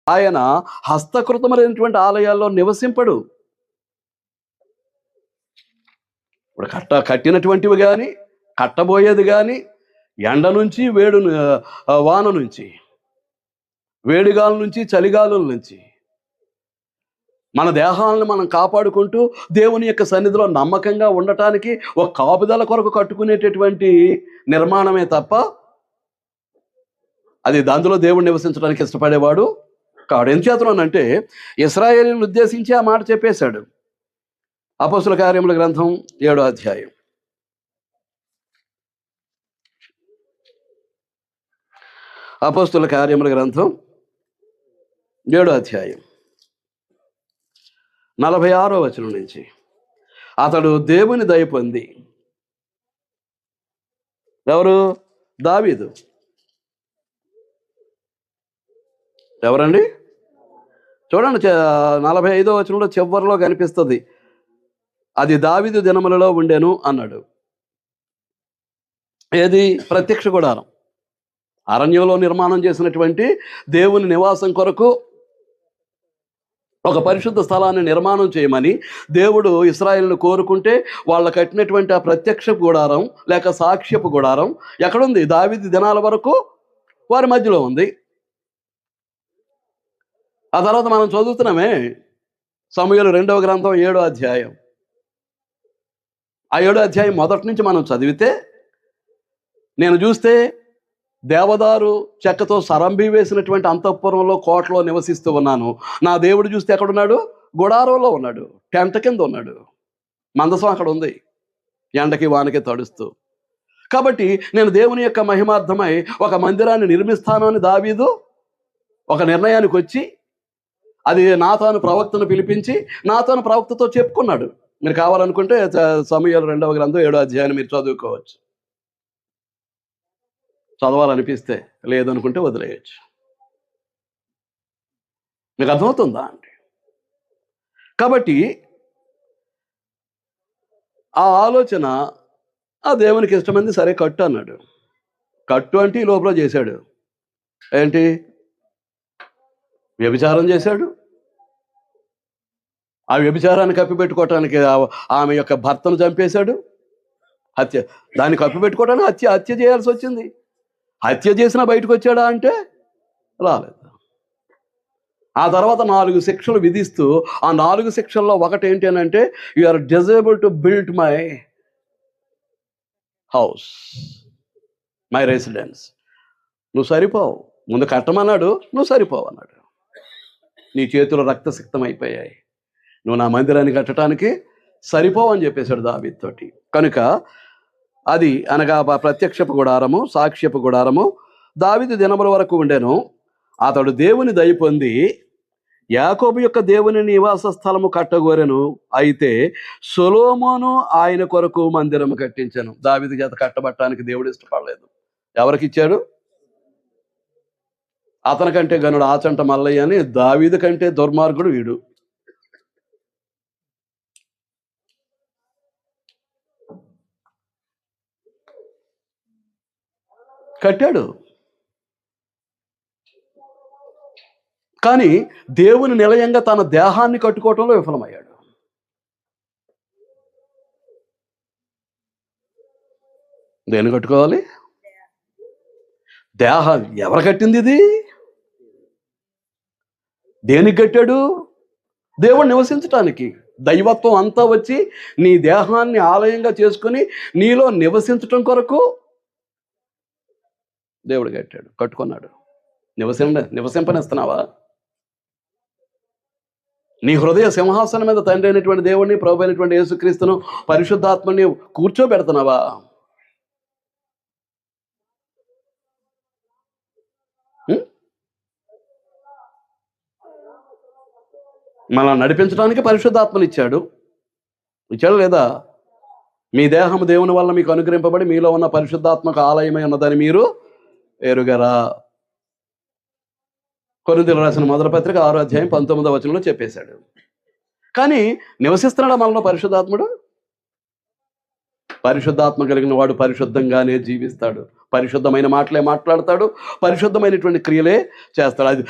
ఆయన హస్తకృతమైనటువంటి ఆలయాల్లో నివసింపడు. ఇప్పుడు కట్టినటువంటివి కానీ, కట్టబోయేది కానీ, ఎండ నుంచి వాన నుంచి, వేడిగాల నుంచి, చలిగాలుల నుంచి మన దేహాలను మనం కాపాడుకుంటూ దేవుని యొక్క సన్నిధిలో నమ్మకంగా ఉండటానికి ఒక కాపుదల కొరకు కట్టుకునేటటువంటి నిర్మాణమే తప్ప అది అందులో దేవుడు నివసించడానికి ఇష్టపడేవాడు కాడు. ఎందుచేతనంటే ఇశ్రాయేలును ఉద్దేశించి ఆ మాట చెప్పేశాడు. అపోస్తుల కార్యముల గ్రంథం 7వ అధ్యాయం. అపోస్తుల కార్యముల గ్రంథం 7వ అధ్యాయం 46వ వచనం నుంచి. అతడు దేవుని దయ పొంది, ఎవరు? దావీదు. ఎవరండి? చూడండి, 45వ వచనంలో చివరిలో కనిపిస్తుంది, అది దావీదు దినములలో ఉండెను అన్నాడు. ఏది? ప్రత్యక్ష గుడారం. అరణ్యంలో నిర్మాణం చేసినటువంటి దేవుని నివాసం కొరకు ఒక పరిశుద్ధ స్థలాన్ని నిర్మాణం చేయమని దేవుడు ఇశ్రాయేలును కోరుకుంటే వాళ్ళ కట్టినటువంటి ఆ ప్రత్యక్ష గుడారం లేక సాక్ష్యపు గుడారం ఎక్కడుంది? దావీదు దినాల వరకు వారి మధ్యలో ఉంది. ఆ తర్వాత మనం చదువుతున్నామే సమూయేలు 2వ గ్రంథం 7వ అధ్యాయం. ఆ 7వ అధ్యాయం మొదటి నుంచి మనం చదివితే, నేను చూస్తే దేవదారు చెక్కతో సరంబి వేసినటువంటి అంతఃపురంలో కోటలో నివసిస్తూ ఉన్నాను. నా దేవుడు చూస్తే ఎక్కడున్నాడు? గుడారంలో ఉన్నాడు, టెంట కింద ఉన్నాడు. మందసం అక్కడ ఉంది, ఎండకి వానకి తడుస్తూ. కాబట్టి నేను దేవుని యొక్క మహిమార్థమై ఒక మందిరాన్ని నిర్మిస్తాను అని దావీదు ఒక నిర్ణయానికి వచ్చి, అది నాతాను ప్రవక్తను పిలిపించి నాతాను ప్రవక్తతో చెప్పుకున్నాడు. మీరు కావాలనుకుంటే సమూయేలు 2వ గ్రంథం 7వ అధ్యాయాన్ని మీరు చదువుకోవచ్చు, చదవాలనిపిస్తే. లేదనుకుంటే వదిలేయచ్చు. మీకు అర్థమవుతుందా అండి? కాబట్టి ఆ ఆలోచన ఆ దేవునికి ఇష్టమైంది. సరే కట్టు అన్నాడు. కట్టు అంటే ఈ లోపల చేశాడు ఏంటి? వ్యభిచారం చేశాడు. ఆ వ్యభిచారాన్ని కప్పిపెట్టుకోవటానికి ఆమె యొక్క భర్తను చంపేశాడు. దాన్ని కప్పిపెట్టుకోవడానికి హత్య చేయాల్సి వచ్చింది. హత్య చేసినా బయటకు వచ్చాడా అంటే రాలేదు. ఆ తర్వాత 4 శిక్షలు విధిస్తూ, ఆ 4 శిక్షల్లో ఒకటి ఏంటి అని అంటే, you are disable to build my house, my residence. నువ్వు సరిపోవు. ముందు కట్టమన్నాడు, నువ్వు సరిపోవు అన్నాడు. నీ చేతులు రక్తసిక్తం అయిపోయాయి, నువ్వు నా మందిరాన్ని కట్టడానికి సరిపోవని చెప్పేశాడు దావీదుతోటి. కనుక అది అనగా ప్రత్యక్షపు గుడారము, సాక్ష్యపు గుడారము దావీదు దినముల వరకు ఉండెను. అతడు దేవుని దయ పొంది యాకోబు యొక్క దేవుని నివాస స్థలము కట్టగోరెను. అయితే సొలొమోను ఆయన కొరకు మందిరము కట్టించెను. దావీదు చేత కట్టబట్టడానికి దేవుడు ఇష్టపడలేదు. ఎవరికి ఇచ్చాడు? అతని కంటే గనుడు ఆచంట మల్లయ్య అని, దావీదు కంటే దుర్మార్గుడు వీడు. కట్టాడు, కానీ దేవుని నిలయంగా తన దేహాన్ని కట్టుకోవటంలో విఫలమయ్యాడు. దేన్ని కట్టుకోవాలి? దేహం. ఎవరు కట్టింది ఇది? దేనికి కట్టాడు? దేవుడు నివసించటానికి. దైవత్వం అంతా వచ్చి నీ దేహాన్ని ఆలయంగా చేసుకుని నీలో నివసించటం కొరకు దేవుడు కట్టాడు, కట్టుకున్నాడు. నివసింపనిస్తున్నావా? నీ హృదయ సింహాసనం మీద తండ్రి అయినటువంటి దేవుడిని, ప్రభు అయినటువంటి యేసుక్రీస్తును, పరిశుద్ధాత్మని కూర్చోబెడుతున్నావా? మనం నడిపించడానికి పరిశుద్ధాత్మని ఇచ్చాడు లేదా? మీ దేహము దేవుని వల్ల మీకు అనుగ్రహింపబడి మీలో ఉన్న పరిశుద్ధాత్మక ఆలయమై ఉన్నదని మీరు ఎరుగరా? కొరింథీయులకు రాసిన మొదటి పత్రిక 6వ అధ్యాయం 19వ వచనంలో చెప్పేశాడు. కానీ నివసిస్తున్నాడా మనలో పరిశుద్ధాత్ముడు? పరిశుద్ధాత్మ కలిగిన వాడు పరిశుద్ధంగానే జీవిస్తాడు, పరిశుద్ధమైన మాటలే మాట్లాడతాడు, పరిశుద్ధమైనటువంటి క్రియలే చేస్తాడు. అది